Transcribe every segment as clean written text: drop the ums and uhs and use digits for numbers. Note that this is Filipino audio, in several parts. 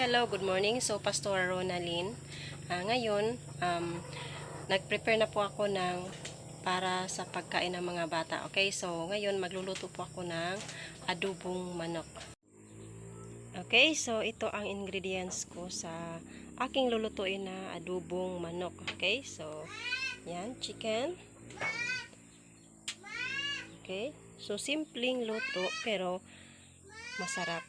hello, good morning. So, Pastor Ronalyn. Ngayon, nag-prepare na po ako para sa pagkain ng mga bata. Okay, so ngayon magluluto po ako ng adobong manok. Okay, so ito ang ingredients ko sa aking lulutuin na adobong manok. Okay, so yan, chicken. Okay, so simpleng luto pero masarap.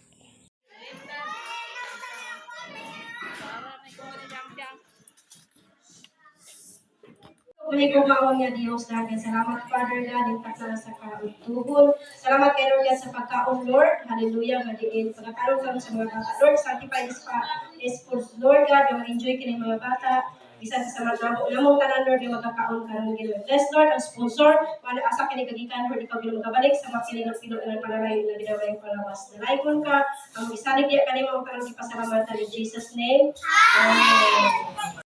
Uli ko kaon nga Dios natin. Salamat Father God, in pagkala sa kautuhon. Salamat kay Lord God sa pagkaon Lord. Hallelujah, madiin. Pagkakaroon kami sa mga bata. Lord, sanctify this for Lord God, yung ma-enjoy ka ng mga bata. Bisan sa mga namong tanan Lord, yung magkakaon ka ng Lord. Bless Lord, ang sponsor, mga asa kinikagikan Lord, ikaw yung magkabalik sa mga pinag-pino ng panalay na ginaway palawas. Nalaikon ka, ang isalig niya kanima ang parang ipasalamatan in Jesus' name. Amen.